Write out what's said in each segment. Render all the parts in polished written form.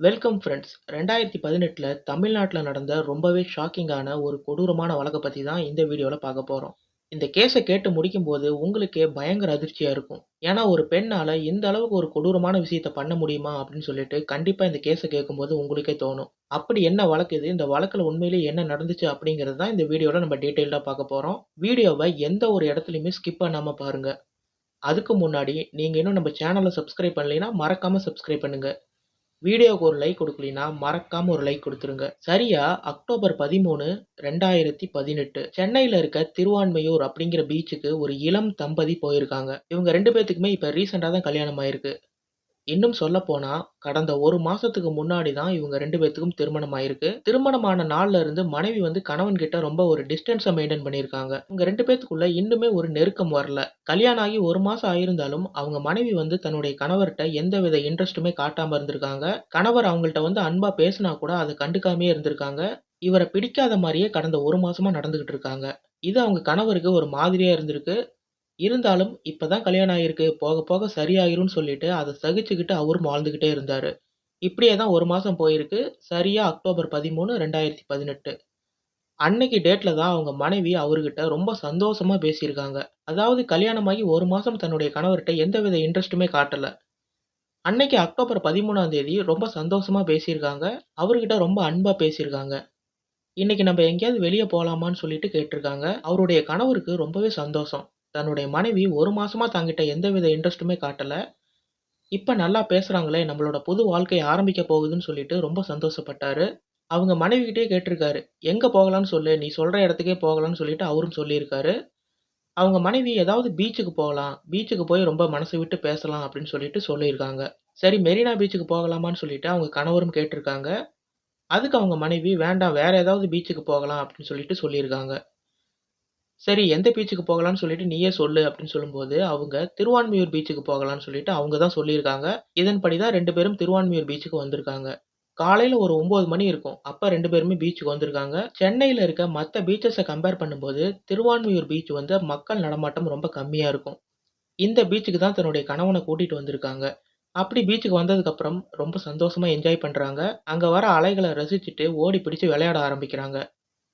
Welcome friends. 2018ல தமிழ்நாட்டுல நடந்த ரொம்பவே ஷாக்கிங்கான ஒரு கொடூரமான வழக்க பத்தி தான் இந்த வீடியோல பார்க்க போறோம். இந்த கேஸ கேட்டு முடிக்கும்போது உங்களுக்கே பயங்கர அதிர்ச்சியா இருக்கும். ஏன்னா ஒரு பெண்ணால இந்த அளவுக்கு ஒரு கொடூரமான விஷயத்த பண்ண முடியுமா அப்படின்னு சொல்லிட்டு கண்டிப்பா இந்த கேஸ கேட்கும்போது உங்களுக்கே தோணும். அப்படி என்ன வழக்கு இது? இந்த வழக்குல உண்மையிலேயே என்ன நடந்துச்சு அப்படிங்கிறது தான் இந்த வீடியோல நம்ம டீட்டெயில்டா பார்க்க போறோம். வீடியோவ எந்த ஒரு இடத்துலயுமே ஸ்கிப் பண்ணாம பாருங்க. அதுக்கு முன்னாடி நீங்க இன்னும் நம்ம சேனல சப்ஸ்கிரைப் பண்ணலைன்னா மறக்காம சப்ஸ்கிரைப் பண்ணுங்க. வீடியோவுக்கு ஒரு லைக் குடுக்கலைன்னா, மறக்காம ஒரு லைக் குடுத்துருங்க. சரியா அக்டோபர் 13, 2018 சென்னையில இருக்க திருவான்மியூர் அப்படிங்கிற பீச்சுக்கு ஒரு இளம் தம்பதி போயிருக்காங்க. இவங்க 2 பேத்துக்குமே இப்ப ரீசென்ட்டா தான் கல்யாணம் ஆயிருக்கு. இன்னும் சொல்லப்போனா, கடந்த 1 மாசத்துக்கு முன்னாடி தான் இவங்க 2 பேத்துக்கும் திருமணம் ஆயிருக்கு. திருமணமான நாள்ல இருந்து மனைவி வந்து கணவன்கிட்ட ரொம்ப ஒரு டிஸ்டன்ஸ மெயின்டெயின் பண்ணியிருக்காங்க. இவங்க 2 பேத்துக்குள்ள இன்னுமே ஒரு நெருக்கம் வரல. கல்யாணம் ஆகி 1 மாசம் ஆயிருந்தாலும், அவங்க மனைவி வந்து தன்னுடைய கணவர்ட்ட எந்தவித இன்ட்ரெஸ்ட்டுமே காட்டாம இருந்திருக்காங்க. கணவர் அவங்கள்ட்ட வந்து அன்பா பேசினா கூட அத கண்டுக்காமயே இருந்திருக்காங்க. இவர பிடிக்காத மாரியே கடந்த 1 மாசமா நடந்துகிட்டு இருக்காங்க. இது அவங்க கணவருக்கு ஒரு மாதிரியா இருந்திருக்கு. இருந்தாலும், இப்ப தான் கல்யாணம் ஆயிருக்கு. போக போக சரியாயிரும்னு சொல்லிட்டு, அத சகிச்சுக்கிட்டு அவரும் வாழ்ந்துகிட்டே இருந்தாரு. இப்படியே தான் 1 மாசம் போயிருக்கு. சரியா அக்டோபர் 13, 2018 அன்னைக்கு டேட்ல தான் அவங்க மனைவி அவர்கிட்ட ரொம்ப சந்தோஷமா பேசியிருக்காங்க. அதாவது கல்யாணமாகி 1 மாசம் தன்னுடைய கணவர்ட்ட எந்தவித இன்ட்ரெஸ்ட்டுமே காட்டல. அன்னைக்கு அக்டோபர் 13ஆம் தேதி ரொம்ப சந்தோஷமா பேசியிருக்காங்க. அவர்கிட்ட ரொம்ப அன்பா பேசியிருக்காங்க. "இன்னைக்கு நம்ப எங்கேயாவது வெளிய போலாமான்னு?" சொல்லிட்டு கேட்டிருக்காங்க. அவருடைய கணவருக்கு ரொம்பவே சந்தோஷம். தன்னுடைய மனைவி 1 மாசமா தன்கிட்ட எந்தவித இன்ட்ரெஸ்ட்டுமே காட்டல. இப்ப நல்லா பேசுறாங்களே! நம்மளோட புது வாழ்க்கை ஆரம்பிக்க போகுதுன்னு சொல்லிட்டு ரொம்ப சந்தோஷப்பட்டாரு. அவங்க மனைவிகிட்டயே கேட்டிருக்காரு. "எங்க போகலான்னு சொல்லு. நீ சொல்ற இடத்துக்கே போகலான்னு" சொல்லிட்டு அவரும் சொல்லியிருக்காரு. அவங்க மனைவி ஏதாவது பீச்சுக்கு போகலாம். பீச்சுக்கு போய் ரொம்ப மனசு விட்டு பேசலாம் அப்படின்னு சொல்லிட்டு சொல்லியிருக்காங்க. சரி மெரினா பீச்சுக்கு போகலாமான்னு சொல்லிட்டு அவங்க கணவரும் கேட்டிருக்காங்க. அதுக்கு அவங்க மனைவி வேண்டாம் வேற ஏதாவது பீச்சுக்கு போகலாம் அப்படின்னு சொல்லிட்டு சொல்லியிருக்காங்க. சரி எந்த பீச்சுக்கு போகலான்னு சொல்லிட்டு நீயே சொல்லு அப்படின்னு சொல்லும்போது, அவங்க திருவான்மியூர் பீச்சுக்கு போகலான்னு சொல்லிட்டு அவங்க தான் சொல்லியிருக்காங்க. இதன்படி தான் 2 பேரும் திருவான்மியூர் பீச்சுக்கு வந்திருக்காங்க. காலையில ஒரு 9 மணி இருக்கும். அப்ப 2 பேருமே பீச்சுக்கு வந்திருக்காங்க. சென்னையில இருக்க மத்த பீச்சஸ கம்பேர் பண்ணும்போது, திருவான்மியூர் பீச் வந்து மக்கள் நடமாட்டம் ரொம்ப கம்மியா இருக்கும். இந்த பீச்சுக்கு தான் தன்னுடைய கணவன கூட்டிட்டு வந்திருக்காங்க. அப்படி பீச்சுக்கு வந்ததுக்கப்புறம் ரொம்ப சந்தோஷமா என்ஜாய் பண்றாங்க. அங்க வர அலைகள ரசிச்சுட்டு ஓடி பிடிச்சு விளையாட ஆரம்பிக்கிறாங்க.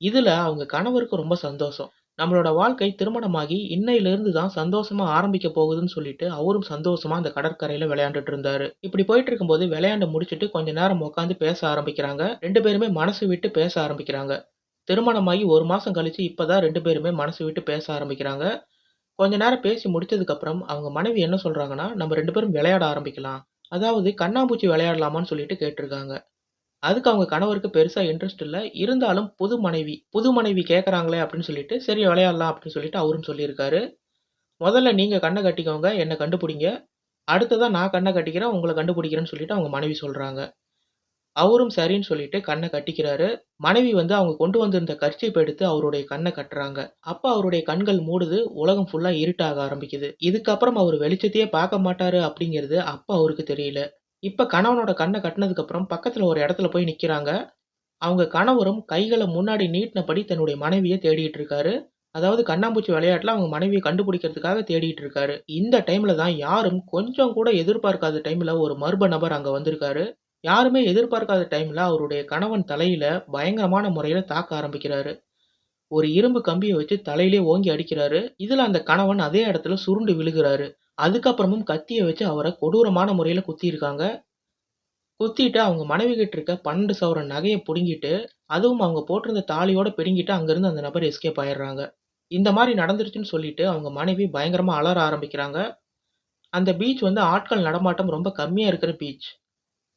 இதுல அவங்க கணவருக்கு ரொம்ப சந்தோஷம். நம்மளோட வாழ்க்கை திருமணமாகி இன்னையிலிருந்து தான் சந்தோஷமா ஆரம்பிக்க போகுதுன்னு சொல்லிட்டு, அவரும் சந்தோஷமா அந்த கடற்கரையில விளையாண்டுட்டு இருந்தாரு. இப்படி போயிட்டு இருக்கும்போது விளையாண்டு முடிச்சுட்டு கொஞ்ச நேரம் உட்காந்து பேச ஆரம்பிக்கிறாங்க. 2 பேருமே மனசு விட்டு பேச ஆரம்பிக்கிறாங்க. திருமணமாகி 1 மாசம் கழிச்சு இப்ப தான் 2 பேருமே மனசு விட்டு பேச ஆரம்பிக்கிறாங்க. கொஞ்ச நேரம் பேசி முடிச்சதுக்கப்புறம் அவங்க மனைவி என்ன சொல்றாங்கன்னா, "நம்ம 2 பேரும் விளையாட ஆரம்பிக்கலாம். அதாவது கண்ணாமூச்சி விளையாடலாமான்னு?" சொல்லிட்டு கேட்டிருக்காங்க. அதுக்கு அவங்க கணவருக்கு பெருசா இன்ட்ரெஸ்ட் இல்ல. இருந்தாலும் புது மனைவி கேட்கறாங்களே அப்படின்னு சொல்லிட்டு, சரி விளையாடலாம் அப்படின்னு சொல்லிட்டு அவரும் சொல்லியிருக்காரு. "முதல்ல நீங்க கண்ண கட்டிக்கோங்க, என்ன கண்டுபிடிங்க. அடுத்ததா நான் கண்ண கட்டிக்கிறேன், உங்கள கண்டுபிடிக்கிறேன்னு" சொல்லிட்டு அவங்க மனைவி சொல்றாங்க. அவரும் சரின்னு சொல்லிட்டு கண்ண கட்டிக்கிறாரு. மனைவி வந்து அவங்க கொண்டு வந்திருந்த கர்ச்சீப் எடுத்து அவருடைய கண்ண கட்டுறாங்க. அப்ப அவருடைய கண்கள் மூடுது. உலகம் ஃபுல்லா இருட்டாக ஆரம்பிக்குது. இதுக்கப்புறம் அவரு வெளிச்சத்தையே பார்க்க மாட்டாரு அப்படிங்கிறது அப்ப அவருக்கு தெரியல. இப்ப கணவனோட கண்ண கட்டுனதுக்கு அப்புறம் பக்கத்துல ஒரு இடத்துல போய் நிக்கிறாங்க. அவங்க கணவரும் கைகள முன்னாடி நீட்டினபடி தன்னுடைய மனைவிய தேடிட்டு இருக்காரு. அதாவது கண்ணாம்பூச்சி விளையாட்டுல அவங்க மனைவிய கண்டுபிடிக்கிறதுக்காக தேடிட்டு இருக்காரு. இந்த டைம்ல தான் யாரும் கொஞ்சம் கூட எதிர்பார்க்காத டைம்ல ஒரு மர்ம நபர் அங்க வந்திருக்காரு. யாருமே எதிர்பார்க்காத டைம்ல அவருடைய கணவன் தலையில பயங்கரமான முறையில தாக்க ஆரம்பிக்கிறாரு. ஒரு இரும்பு கம்பிய வச்சு தலையிலே ஓங்கி அடிக்கிறாரு. இதுல அந்த கணவன் அதே இடத்துல சுருண்டு விழுகுறாரு. அதுக்கப்புறமும் கத்திய வச்சு அவர கொடூரமான முறையில குத்தியிருக்காங்க. குத்திட்டு அவங்க மனைவி கிட்ட இருக்க 12 சவரன் நகைய புடுங்கிட்டு, அதுவும் அவங்க போட்டிருந்த தாலியோட பிடுங்கிட்டு அங்கருந்து அந்த நபர் எஸ்கேப் ஆயிடுறாங்க. இந்த மாரி நடந்துருச்சுன்னு சொல்லிட்டு அவங்க மனைவி பயங்கரமா அலற ஆரம்பிக்கிறாங்க. அந்த பீச் வந்து ஆட்கள் நடமாட்டம் ரொம்ப கம்மியா இருக்கிற பீச்.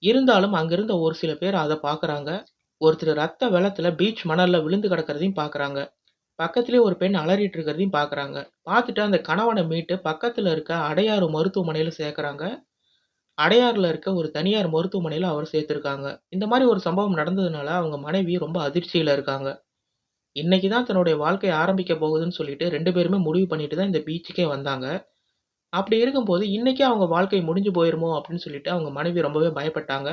இருந்தாலும் அங்க இருந்த ஒரு சில பேர் அத பார்க்குறாங்க. ஒருத்தர் ரத்த வெள்ளத்துல பீச் மணல்ல விழுந்து கிடக்கிறதையும் பார்க்குறாங்க. பக்கத்திலேயே ஒரு பெண் அலறிட்டு இருக்கிறதையும் பார்க்குறாங்க. பார்த்துட்டு அந்த கணவன மீட்டு பக்கத்துல இருக்க அடையாறு மருத்துவமனையில சேர்க்குறாங்க. அடையாறுல இருக்க ஒரு தனியார் மருத்துவமனையில அவர சேர்த்திருக்காங்க. இந்த மாரி ஒரு சம்பவம் நடந்ததுனால, அவங்க மனைவி ரொம்ப அதிர்ச்சியில இருக்காங்க. இன்னைக்கு தான் தன்னுடைய வாழ்க்கை ஆரம்பிக்க போகுதுன்னு சொல்லிட்டு 2 பேருமே முடிவு பண்ணிட்டு தான் இந்த பீச்சுக்கே வந்தாங்க. அப்படி இருக்கும்போது, இன்னைக்கே அவங்க வாழ்க்கை முடிஞ்சு போயிருமோ அப்படின்னு சொல்லிட்டு அவங்க மனைவி ரொம்பவே பயப்பட்டாங்க.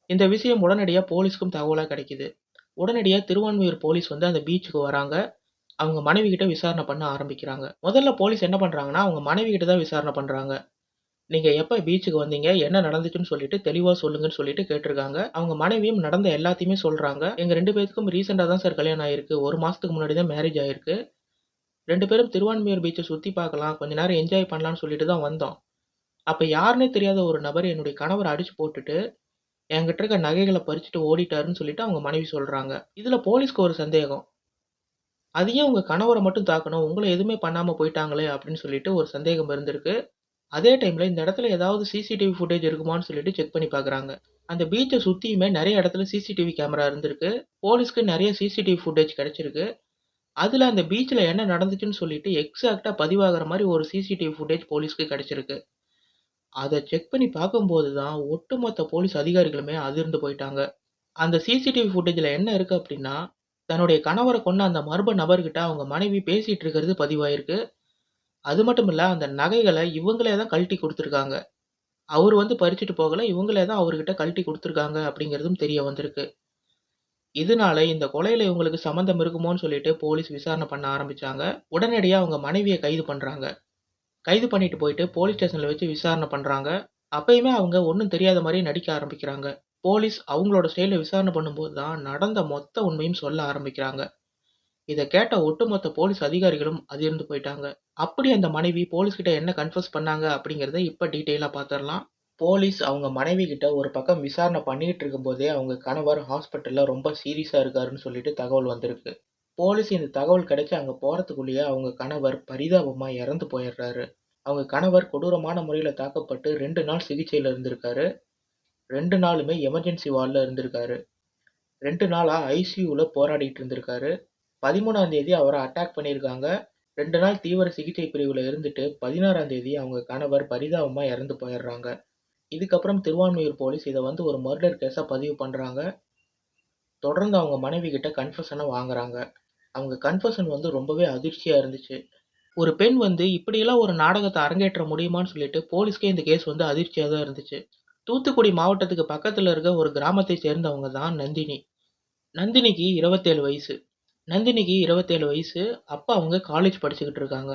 இந்த விஷயம் உடனடியா போலீஸ்க்கும் தகவலா கிடைக்குது. உடனடியா திருவான்மியூர் போலீஸ் வந்து அந்த பீச்சுக்கு வராங்க. அவங்க மனைவி கிட்ட விசாரணை பண்ண ஆரம்பிக்கிறாங்க. முதல்ல போலீஸ் என்ன பண்றாங்கன்னா, அவங்க மனைவி கிட்ட தான் விசாரணை பண்றாங்க. நீங்க எப்ப பீச்சுக்கு வந்தீங்க? என்ன நடந்துச்சுன்னு சொல்லிட்டு தெளிவா சொல்லுங்கன்னு சொல்லிட்டு கேட்டிருக்காங்க. அவங்க மனைவியும் நடந்த எல்லாத்தையுமே சொல்றாங்க. எங்க 2 பேத்துக்கும் ரீசென்ட்டா தான் சார் கல்யாணம் ஆயிருக்கு. 1 மாசத்துக்கு முன்னாடி தான் மேரேஜ் ஆயிருக்கு. 2 பேரும் திருவான்மியூர் பீச்ச சுத்தி பார்க்கலாம், கொஞ்ச நேரம் என்ஜாய் பண்ணலான்னு சொல்லிட்டு தான் வந்தோம். அப்ப யாருன்னே தெரியாத ஒரு நபர் என்னுடைய கணவர அடிச்சு போட்டுட்டு, என்கிட்ட இருக்க நகைகள பறிச்சுட்டு ஓடிட்டாருன்னு சொல்லிட்டு அவங்க மனைவி சொல்றாங்க. இதுல போலீஸ்க்கு ஒரு சந்தேகம். "அது ஏன் உங்க கணவர மட்டும் தாக்கணும்? உங்கள எதுவுமே பண்ணாம போய்ட்டாங்களே!" அப்படின்னு சொல்லிட்டு ஒரு சந்தேகம் இருந்திருக்கு. அதே டைம்ல இந்த இடத்துல ஏதாவது சிசிடிவி ஃபுட்டேஜ் இருக்குமான்னு சொல்லிட்டு செக் பண்ணி பார்க்குறாங்க. அந்த பீச்ச சுத்தியுமே நெறைய இடத்துல சிசிடிவி கேமரா இருந்திருக்கு. போலீஸ்க்கு நெறைய சிசிடிவி ஃபுட்டேஜ் கிடைச்சிருக்கு. அதுல அந்த பீச்ல என்ன நடந்துச்சுன்னு சொல்லிட்டு எக்ஸாக்ட்டா பதிவாகுற மாரி ஒரு சிசிடிவி ஃபுட்டேஜ் போலீஸ்க்கு கிடைச்சிருக்கு. அத செக் பண்ணி பார்க்கும்போது தான் ஒட்டுமொத்த போலீஸ் அதிகாரிகளுமே அதிர்ந்து போயிட்டாங்க. அந்த சிசிடிவி ஃபுட்டேஜ்ல என்ன இருக்கு அப்டின்னா, தன்னுடைய கணவர கொன்ன அந்த மர்ம நபர்கிட்ட அவங்க மனைவி பேசிட்டு இருக்கிறது பதிவாயிருக்கு. அது மட்டும் இல்ல அந்த நகைகள இவங்களே தான் கழட்டி குடுத்துருக்காங்க. அவரு வந்து பறிச்சுட்டு போகல. இவங்களே தான் அவர்கிட்ட கழட்டி குடுத்துருக்காங்க அப்படிங்கிறதும் தெரிய வந்திருக்கு. இதனால இந்த கொலையில இவங்களுக்கு சம்மந்தம் இருக்குமோன்னு சொல்லிட்டு போலீஸ் விசாரணை பண்ண ஆரம்பிச்சாங்க. உடனடியா அவங்க மனைவிய கைது பண்றாங்க. கைது பண்ணிட்டு போயிட்டு போலீஸ் ஸ்டேஷன்ல வச்சு விசாரணை பண்றாங்க. அப்பயுமே அவங்க ஒண்ணும் தெரியாத மாரியே நடிக்க ஆரம்பிக்கிறாங்க. போலீஸ் அவங்களோட ஸ்டைல்ல விசாரணை பண்ணும்போது தான் நடந்த மொத்த உண்மையும் சொல்ல ஆரம்பிக்கிறாங்க. இத கேட்ட ஒட்டுமொத்த போலீஸ் அதிகாரிகளும் அதிர்ந்து போயிட்டாங்க. அப்படி அந்த மனைவி போலீஸ் கிட்ட என்ன கன்ஃபஸ் பண்ணாங்க அப்படிங்கிறத இப்ப டீட்டெயிலா பார்த்துரலாம். போலீஸ் அவங்க மனைவி கிட்ட ஒரு பக்கம் விசாரணை பண்ணிட்டு இருக்கும்போதே, அவங்க கணவர் ஹாஸ்பிட்டல்ல ரொம்ப சீரியஸா இருக்காருன்னு சொல்லிட்டு தகவல் வந்திருக்கு. போலீஸ் இந்த தகவல் கிடைச்சு அங்க போறதுக்குள்ளயே அவங்க கணவர் பரிதாபமா இறந்து போயிடுறாரு. அவங்க கணவர் கொடூரமான முறையில தாக்கப்பட்டு 2 நாள் சிகிச்சையில இருந்திருக்காரு. 2 நாளுமே எமர்ஜென்சி வார்ட்ல இருந்திருக்காரு. 2 நாளா ஐசியூல போராடிட்டு இருந்திருக்காரு. 13ஆம் தேதி அவர அட்டாக் பண்ணியிருக்காங்க. 2 நாள் தீவிர சிகிச்சை பிரிவுல இருந்துட்டு 16ஆம் தேதி அவங்க கணவர் பரிதாபமா இறந்து போயிடுறாங்க. இதுக்கப்புறம் திருவான்மியூர் போலீஸ் இத வந்து ஒரு மர்டர் கேஸா பதிவு பண்றாங்க. தொடர்ந்து அவங்க மனைவி கிட்ட கன்ஃபெஷன வாங்குறாங்க. அவங்க கன்ஃபெஷன் வந்து ரொம்பவே அதிர்ச்சியா இருந்துச்சு. ஒரு பெண் வந்து இப்படியெல்லாம் ஒரு நாடகத்த அரங்கேற்ற முடியுமான்னு சொல்லிட்டு போலீஸ்க்கே இந்த கேஸ் வந்து அதிர்ச்சியா தான் இருந்துச்சு. தூத்துக்குடி மாவட்டத்துக்கு பக்கத்துல இருக்க ஒரு கிராமத்தை சேர்ந்தவங்க தான் நந்தினி. நந்தினிக்கு 27 வயசு. நந்தினிக்கு 27 வயசு. அப்ப அவங்க காலேஜ் படிச்சுக்கிட்டு இருக்காங்க.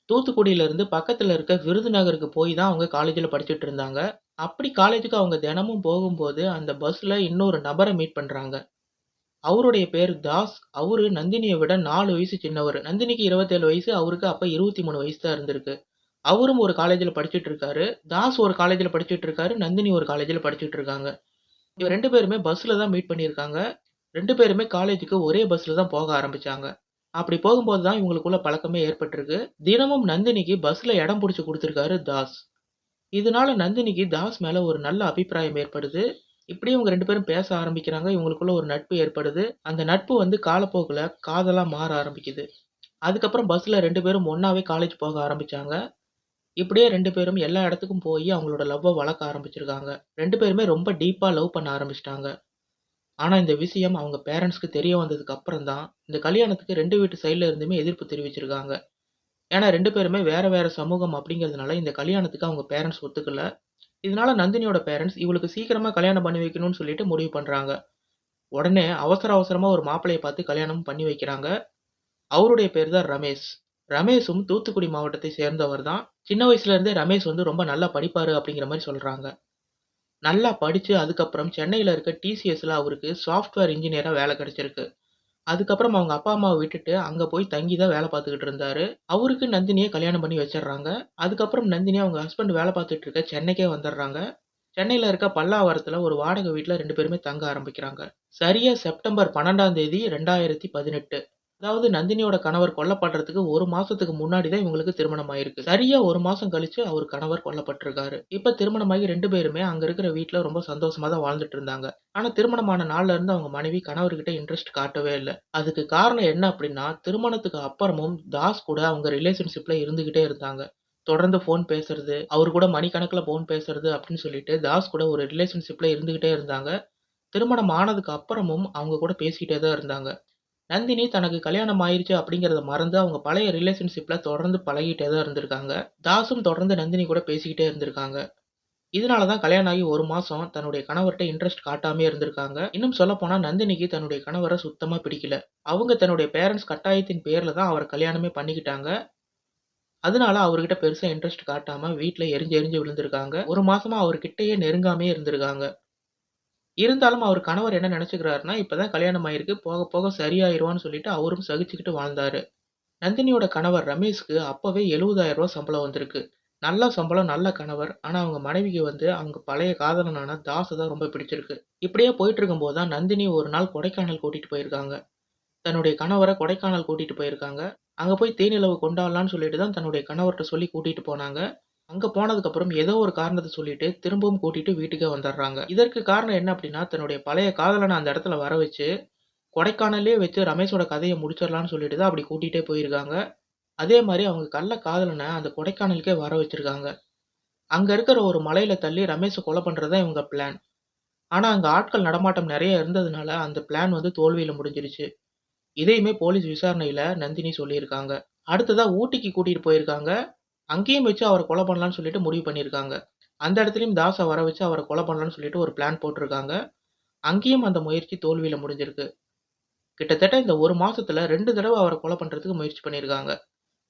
தூத்துக்குடியில இருந்து பக்கத்துல இருக்க விருதுநகருக்கு போய் தான் அவங்க காலேஜ்ல படிச்சுட்டு இருந்தாங்க. அப்படி காலேஜுக்கு அவங்க தினமும் போகும்போது, அந்த பஸ்ல இன்னொரு நபர மீட் பண்றாங்க. அவருடைய பேரு தாஸ். அவரு நந்தினிய விட 4 வயசு சின்னவரு. நந்தினிக்கு 27 வயசு. அவருக்கு அப்ப 23 வயசு தான் இருந்திருக்கு. அவரும் ஒரு காலேஜ்ல படிச்சுட்டு இருக்காரு. தாஸ் ஒரு காலேஜ்ல படிச்சுட்டு இருக்காரு. நந்தினி ஒரு காலேஜ்ல படிச்சுட்டு இருக்காங்க. இவங்க 2 பேருமே பஸ்ல தான் மீட் பண்ணியிருக்காங்க. 2 பேருமே காலேஜுக்கு ஒரே பஸ்ல தான் போக ஆரம்பிச்சாங்க. அப்படி போகும்போது தான் இவங்களுக்குள்ள பழக்கமே ஏற்பட்டிருக்கு. தினமும் நந்தினிக்கு பஸ்ல இடம் புடிச்சு குடுத்திருக்காரு தாஸ். இதனால நந்தினிக்கு தாஸ் மேல ஒரு நல்ல அபிப்பிராயம் ஏற்படுது. இப்படியே இவங்க 2 பேரும் பேச ஆரம்பிக்கிறாங்க. இவங்களுக்குள்ள ஒரு நட்பு ஏற்படுது. அந்த நட்பு வந்து காலப்போக்குல காதலா மாற ஆரம்பிக்குது. அதுக்கப்புறம் பஸ்ல 2 பேரும் ஒண்ணாவே காலேஜ் போக ஆரம்பிச்சாங்க. இப்படியே 2 பேரும் எல்லா இடத்துக்கும் போயி அவங்களோட லவ்வ வளர்க்க ஆரம்பிச்சிருக்காங்க. 2 பேருமே ரொம்ப டீப்பா லவ் பண்ண ஆரம்பிச்சுட்டாங்க. ஆனா இந்த விஷயம் அவங்க பேரண்ட்ஸ்க்கு தெரிய வந்ததுக்கு அப்புறம் தான், இந்த கல்யாணத்துக்கு 2 வீட்டு சைட்ல இருந்துமே எதிர்ப்பு தெரிவிச்சிருக்காங்க. ஏன்னா 2 பேருமே வேற வேற சமூகம் அப்படிங்கிறதுனால இந்த கல்யாணத்துக்கு அவங்க பேரண்ட்ஸ் ஒத்துக்கல. இதனால நந்தினியோட பேரண்ட்ஸ் இவளுக்கு சீக்கிரமா கல்யாணம் பண்ணி வைக்கணும்னு சொல்லிட்டு முடிவு பண்றாங்க. உடனே அவசர அவசரமா ஒரு மாப்பிள்ளைய பார்த்து கல்யாணம் பண்ணி வைக்கிறாங்க. அவருடைய பேர் தான் ரமேஷ். ரமேஷும் தூத்துக்குடி மாவட்டத்தை சேர்ந்தவர் தான். சின்ன வயசுல இருந்தே ரமேஷ் வந்து ரொம்ப நல்லா படிப்பாரு அப்படிங்கிற மாரி சொல்றாங்க. நல்லா படிச்சு அதுக்கப்புறம் சென்னையில இருக்க டிசிஎஸ்ல அவருக்கு சாஃப்ட்வேர் இன்ஜினியரா வேலை கிடைச்சிருக்கு. அதுக்கப்புறம் அவங்க அப்பா, அம்மாவ விட்டுட்டு அங்க போய் தங்கி தான் வேலை பார்த்துக்கிட்டு இருந்தாரு. அவருக்கு நந்தினிய கல்யாணம் பண்ணி வச்சர்றாங்க. அதுக்கப்புறம் நந்தினி அவங்க ஹஸ்பண்ட் வேலை பார்த்துட்டு இருக்க சென்னைக்கே வந்துர்றாங்க. சென்னையில இருக்க பல்லாவரத்துல ஒரு வாடகை வீட்ல 2 பேருமே தங்க ஆரம்பிக்கிறாங்க. சரியா செப்டம்பர் 12ஆம் தேதி 2018. அதாவது நந்தினியோட கணவர் கொல்லப்படுறதுக்கு 1 மாசத்துக்கு முன்னாடி தான் இவங்களுக்கு திருமணம் ஆயிருக்கு. சரியா 1 மாசம் கழிச்சு அவரு கணவர் கொல்லப்பட்டிருக்காரு. இப்ப திருமணமாகி 2 பேருமே அங்க இருக்கிற வீட்ல ரொம்ப சந்தோஷமா தான் வாழ்ந்துட்டு இருந்தாங்க. ஆனா திருமணமான நாள்ல இருந்து அவங்க மனைவி கணவர்கிட்ட இன்ட்ரெஸ்ட் காட்டவே இல்ல. அதுக்கு காரணம் என்ன அப்டின்னா, திருமணத்துக்கு அப்புறமும் தாஸ் கூட அவங்க ரிலேஷன்ஷிப்ல இருந்துகிட்டே இருந்தாங்க. தொடர்ந்து ஃபோன் பேசுறது, அவரு கூட மணிக்கணக்குல ஃபோன் பேசுறது அப்டின்னு சொல்லிட்டு தாஸ் கூட ஒரு ரிலேஷன்ஷிப்ல இருந்துகிட்டே இருந்தாங்க. திருமணம் ஆனதுக்கு அப்புறமும் அவங்க கூட பேசிக்கிட்டே தான் இருந்தாங்க. நந்தினி தனக்கு கல்யாணம் ஆயிருச்சு அப்படிங்கிறத மறந்து அவங்க பழைய ரிலேஷன்ஷிப்ல தொடர்ந்து பழகிட்டே தான் இருந்திருக்காங்க. தாஸும் தொடர்ந்து நந்தினி கூட பேசிக்கிட்டே இருந்திருக்காங்க. இதனால தான் கல்யாணம் ஆகி 1 மாசம் தன்னுடைய கணவர்ட்ட இன்ட்ரெஸ்ட் காட்டாமயே இருந்திருக்காங்க. இன்னும் சொல்லப்போனா நந்தினிக்கு தன்னுடைய கணவர சுத்தமா பிடிக்கல. அவங்க தன்னுடைய பேரண்ட்ஸ் கட்டாயத்தின் பேர்ல தான் அவர கல்யாணமே பண்ணிக்கிட்டாங்க. அதனால அவர்கிட்ட பெருசா இன்ட்ரெஸ்ட் காட்டாம வீட்ல எரிஞ்சு எரிஞ்சு விழுந்திருக்காங்க. 1 மாசமா அவர்கிட்டயே நெருங்காமயே இருந்திருக்காங்க. இருந்தாலும் அவர் கணவர் என்ன நெனச்சுக்கிறாருன்னா, இப்பதான் கல்யாணம் ஆயிருக்கு. போக போக சரியாயிருவான்னு சொல்லிட்டு அவரும் சகிச்சுக்கிட்டு வாழ்ந்தாரு. நந்தினியோட கணவர் ரமேஷ்க்கு அப்பவே ரூ. 70,000 சம்பளம் வந்திருக்கு. நல்ல சம்பளம், நல்ல கணவர். ஆனா அவங்க மனைவிக்கு அவங்க பழைய காதலனான தாஸ தான் ரொம்ப பிடிச்சிருக்கு. இப்படியே போயிட்டு இருக்கும்போது தான் நந்தினி ஒரு நாள் கொடைக்கானல் கூட்டிட்டு போயிருக்காங்க. தன்னுடைய கணவர கொடைக்கானல் கூட்டிட்டு போயிருக்காங்க. அங்க போய் தேனிலவு கொண்டாடலான்னு சொல்லிட்டு தான் தன்னுடைய கணவர்ட்ட சொல்லி கூட்டிட்டு போனாங்க. அங்க போனதுக்கப்புறம் ஏதோ ஒரு காரணத்த சொல்லிட்டு திரும்பவும் கூட்டிட்டு வீட்டுக்கே வந்துர்றாங்க. இதற்கு காரணம் என்ன அப்டின்னா, தன்னுடைய பழைய காதலன அந்த இடத்துல வர வச்சு, கொடைக்கானல்லயே வச்சு ரமேஷோட கதைய முடிச்சிடலான்னு சொல்லிட்டு தான் அப்படி கூட்டிட்டே போயிருக்காங்க. அதே மாரி அவங்க கள்ள காதலன அந்த கொடைக்கானலுக்கே வர வச்சிருக்காங்க. அங்க இருக்கிற ஒரு மலையில தள்ளி ரமேஷ கொலை பண்றது தான் இவங்க பிளான். ஆனா அங்க ஆட்கள் நடமாட்டம் நெறைய இருந்ததுனால, அந்த பிளான் தோல்வியில முடிஞ்சிருச்சு. இதையுமே போலீஸ் விசாரணையில நந்தினி சொல்லியிருக்காங்க. அடுத்ததா ஊட்டிக்கு கூட்டிட்டு போயிருக்காங்க. அங்கேயும் வச்சு அவர கொலை பண்ணலான்னு சொல்லிட்டு முடிவு பண்ணியிருக்காங்க. அந்த இடத்துலயும் தாஸ வர வச்சு அவர கொலை பண்ணலான்னு சொல்லிட்டு ஒரு பிளான் போட்டிருக்காங்க. அங்கேயும் அந்த முயற்சி தோல்வியில முடிஞ்சிருக்கு. கிட்டத்தட்ட இந்த 1 மாசத்துல 2 தடவ அவர கொலை பண்றதுக்கு முயற்சி பண்ணியிருக்காங்க.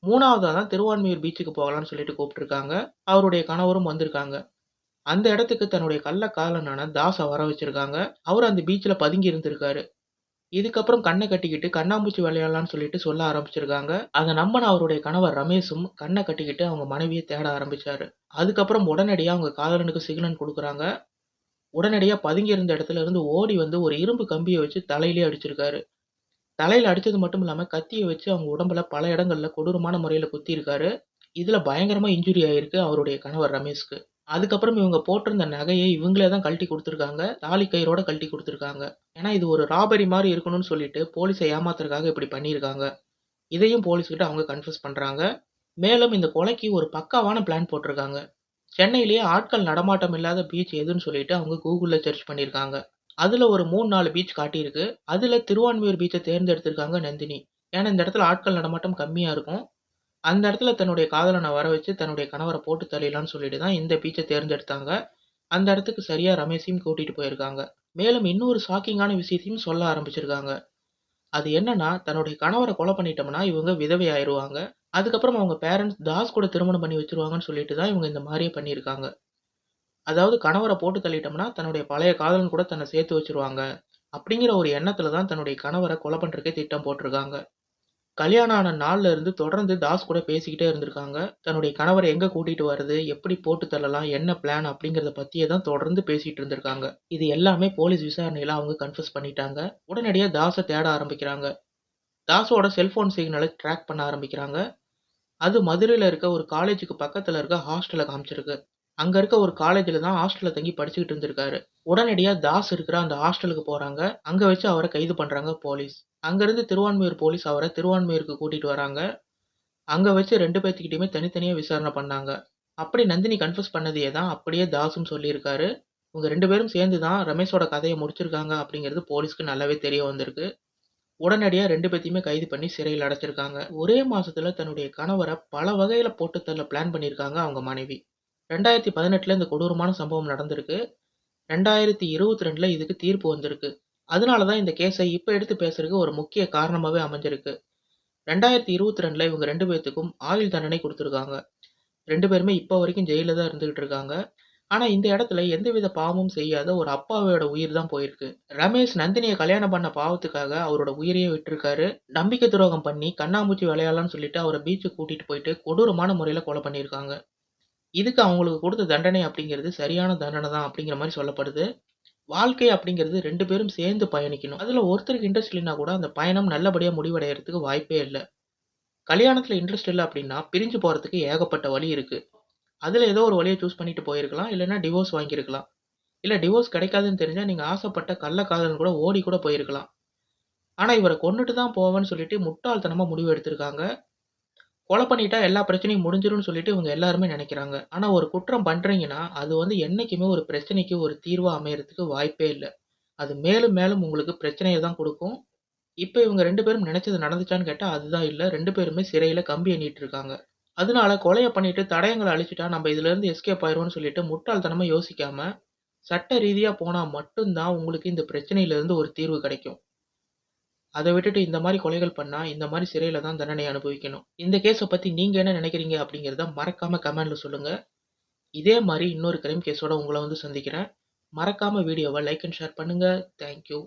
3வதா தான் திருவான்மியூர் பீச்சுக்கு போகலான்னு சொல்லிட்டு கூப்ட்டுருக்காங்க. அவருடைய கணவரும் வந்திருக்காங்க. அந்த இடத்துக்கு தன்னுடைய கள்ள காதலனான தாஸ வர வச்சிருக்காங்க. அவரு அந்த பீச்ல பதுங்கி இருந்திருக்காரு. இதுக்கப்புறம் கண்ண கட்டிக்கிட்டு கண்ணாமூச்சி விளையாடலான்னு சொல்லிட்டு சொல்ல ஆரம்பிச்சிருக்காங்க. அத நம்புன அவருடைய கணவர் ரமேஷும் கண்ண கட்டிக்கிட்டு அவங்க மனைவிய தேட ஆரம்பிச்சாரு. அதுக்கப்புறம் உடனடியா அவங்க காதலனுக்கு சிக்னல் குடுக்குறாங்க. உடனடியா பதுங்கி இருந்த இடத்துல இருந்து ஓடி ஒரு இரும்பு கம்பிய வச்சு தலையிலேயே அடிச்சிருக்காரு. தலையில அடிச்சது மட்டும் இல்லாம கத்திய வச்சு அவங்க உடம்புல பல இடங்கள்ல கொடூரமான முறையில குத்தியிருக்காரு. இதுல பயங்கரமா இன்ஜூரி ஆயிருக்கு அவருடைய கணவர் ரமேஷ்க்கு. அதுக்கப்புறம் இவங்க போட்டிருந்த நகைய இவங்களே தான் கழட்டி குடுத்துருக்காங்க. தாலி கயிறோட கழட்டி குடுத்துருக்காங்க. ஏன்னா இது ஒரு ராபரி மாரி இருக்கணும்னு சொல்லிட்டு போலீஸ ஏமாத்துறதுக்காக இப்படி பண்ணியிருக்காங்க. இதையும் போலீஸ்கிட்ட அவங்க கன்ஃபெஸ் பண்றாங்க. மேலும் இந்த கொலைக்கு ஒரு பக்காவான பிளான் போட்டிருக்காங்க. சென்னையிலேயே ஆட்கள் நடமாட்டம் இல்லாத பீச் எதுன்னு சொல்லிட்டு அவங்க Googleல சர்ச் பண்ணியிருக்காங்க. அதுல ஒரு 3, 4 பீச் காட்டியிருக்கு. அதுல திருவான்மியூர் பீச்ச தேர்ந்தெடுத்திருக்காங்க நந்தினி. ஏன்னா இந்த இடத்துல ஆட்கள் நடமாட்டம் கம்மியா இருக்கும். அந்த இடத்துல தன்னுடைய காதலன வர வச்சு தன்னுடைய கணவர போட்டு தள்ளிடலான்னு சொல்லிட்டு தான் இந்த பீச்ச தேர்ந்தெடுத்தாங்க. அந்த இடத்துக்கு சரியா ரமேஷையும் கூட்டிட்டு போயிருக்காங்க. மேலும் இன்னொரு ஷாக்கிங்கான விஷயத்தையும் சொல்ல ஆரம்பிச்சிருக்காங்க. அது என்னன்னா, தன்னுடைய கணவர கொலை பண்ணிட்டோம்னா, இவங்க விதவை ஆயிருவாங்க. அதுக்கப்புறம் அவங்க பேரன்ட்ஸ் தாஸ் கூட திருமணம் பண்ணி வச்சுருவாங்கன்னு சொல்லிட்டு தான் இவங்க இந்த மாரியே பண்ணியிருக்காங்க. அதாவது கணவர போட்டு தள்ளிட்டோம்னா, தன்னுடைய பழைய காதலன் கூட தன்ன சேர்த்து வச்சுருவாங்க. அப்படிங்கிற ஒரு எண்ணத்துல தான் தன்னுடைய கணவர கொலை பண்றதுக்கே திட்டம் போட்டிருக்காங்க. கல்யாணம் ஆன நாள்ல இருந்து தொடர்ந்து தாஸ் கூட பேசிக்கிட்டே இருந்திருக்காங்க. தன்னுடைய கணவர எங்க கூட்டிட்டு வரது? எப்படி போட்டு தள்ளலாம்? என்ன பிளான்? அப்படிங்கிறத பத்தியே தான் தொடர்ந்து பேசிட்டு இருந்திருக்காங்க. இது எல்லாமே போலீஸ் விசாரணையில அவங்க கன்ஃபெஸ் பண்ணிட்டாங்க. உடனடியா தாஸ தேட ஆரம்பிக்கிறாங்க. தாஸோட செல்போன் சிக்னல ட்ராக் பண்ண ஆரம்பிக்கிறாங்க. அது மதுரையில இருக்க ஒரு காலேஜுக்கு பக்கத்துல இருக்க ஹாஸ்டல காமிச்சிருக்கு. அங்க இருக்க ஒரு காலேஜ்ல தான் ஹாஸ்டல்ல தங்கி படிச்சுக்கிட்டு இருந்திருக்காரு. உடனடியா தாஸ் இருக்கிற அந்த ஹாஸ்டலுக்கு போறாங்க. அங்க வச்சு அவர கைது பண்றாங்க போலீஸ். அங்கருந்து திருவான்மியூர் போலீஸ் அவர திருவான்மியூருக்கு கூட்டிட்டு வராங்க. அங்க வச்சு 2 பேத்துக்கிட்டயுமே தனித்தனியா விசாரணை பண்ணாங்க. அப்படி நந்தினி கன்ஃபெஸ் பண்ணதையே தான் அப்படியே தாஸும் சொல்லியிருக்காரு. இவங்க 2 பேரும் சேர்ந்து தான் ரமேஷோட கதைய முடிச்சிருக்காங்க அப்படிங்கிறது போலீஸ்க்கு நல்லாவே தெரிய வந்திருக்கு. உடனடியா 2 பேத்தையுமே கைது பண்ணி சிறையில அடைச்சிருக்காங்க. ஒரே மாசத்துல தன்னுடைய கணவர பல வகையில போட்டு தள்ள பிளான் பண்ணியிருக்காங்க அவங்க மனைவி. 2018ல இந்த கொடூரமான சம்பவம் நடந்திருக்கு. 2022ல இதுக்கு தீர்ப்பு வந்திருக்கு. அதனால தான் இந்த கேஸ இப்ப எடுத்து பேசுறதுக்கு ஒரு முக்கிய காரணமாவே அமைஞ்சிருக்கு. 2022ல இவங்க 2 பேத்துக்கும் ஆயுள் தண்டனை குடுத்துருக்காங்க. 2 பேருமே இப்ப வரைக்கும் ஜெயில்ல தான் இருந்துகிட்டு இருக்காங்க. ஆனா இந்த இடத்துல எந்தவித பாவமும் செய்யாத ஒரு அப்பாவியோட உயிர் தான் போயிருக்கு. ரமேஷ் நந்தினிய கல்யாணம் பண்ண பாவத்துக்காக அவரோட உயிரையே விட்டுருக்காரு. நம்பிக்கை துரோகம் பண்ணி கண்ணாமூச்சி விளையாடலாம்னு சொல்லிட்டு அவர பீச்சுக்கு கூட்டிட்டு போயிட்டு கொடூரமான முறையில கொலை பண்ணியிருக்காங்க. இதுக்கு அவங்களுக்கு குடுத்த தண்டனை அப்படிங்கிறது சரியான தண்டனை தான் அப்படிங்கிற மாரி சொல்லப்படுது. வாழ்க்கை அப்படிங்கிறது 2 பேரும் சேர்ந்து பயணிக்கணும். அதுல ஒருத்தருக்கு இன்ட்ரெஸ்ட் இல்லைன்னா கூட அந்த பயணம் நல்லபடியா முடிவடையறதுக்கு வாய்ப்பே இல்ல. கல்யாணத்துல இன்ட்ரெஸ்ட் இல்ல அப்படின்னா பிரிஞ்சு போறதுக்கு ஏகப்பட்ட வழி இருக்கு. அதுல ஏதோ ஒரு வழிய சூஸ் பண்ணிட்டு போயிருக்கலாம். இல்லன்னா டிவோர்ஸ் வாங்கியிருக்கலாம். இல்ல டிவோர்ஸ் கிடைக்காதுன்னு தெரிஞ்சா நீங்க ஆசைப்பட்ட கள்ள காதலன் கூட ஓடி கூட போயிருக்கலாம். ஆனா இவர கொன்னுட்டு தான் போவேன்னு சொல்லிட்டு முட்டாள்தனமா முடிவு எடுத்திருக்காங்க. கொலை பண்ணிட்டா எல்லா பிரச்சனையும் முடிஞ்சிரும்னு சொல்லிட்டு இவங்க எல்லாருமே நெனைக்கிறாங்க. ஆனா ஒரு குற்றம் பண்றீங்கன்னா, அது என்னைக்குமே ஒரு பிரச்சனைக்கு ஒரு தீர்வா அமையறதுக்கு வாய்ப்பே இல்ல. அது மேலும் மேலும் உங்களுக்கு பிரச்சனைய தான் குடுக்கும். இப்ப இவங்க 2 பேரும் நெனைச்சது நடந்துச்சான்னு கேட்டா, அதுதான் இல்ல. 2 பேருமே சிறையில கம்பி எண்ணிட்டு இருக்காங்க. அதனால கொலைய பண்ணிட்டு தடயங்கள அழிச்சுட்டா நம்ம இதுலருந்து எஸ்கேப் ஆயிருவோம்னு சொல்லிட்டு முட்டாள்தனமா யோசிக்காம, சட்ட ரீதியா போனா மட்டும் தான் உங்களுக்கு இந்த பிரச்சனையிலிருந்து ஒரு தீர்வு கிடைக்கும். அத விட்டுட்டு இந்த மாரி கொலைகள் பண்ணா, இந்த மாரி சிறையில தான் தண்டனை அனுபவிக்கணும். இந்த கேஸ பத்தி நீங்க என்ன நினைக்கிறீங்க அப்படிங்கிறத மறக்காம கமெண்ட்ல சொல்லுங்க. இதே மாரி இன்னொரு கிரைம் கேஸோட உங்கள வந்து சந்திக்கிறேன். மறக்காம வீடியோவ லைக் அண்ட் ஷேர் பண்ணுங்க. Thank you.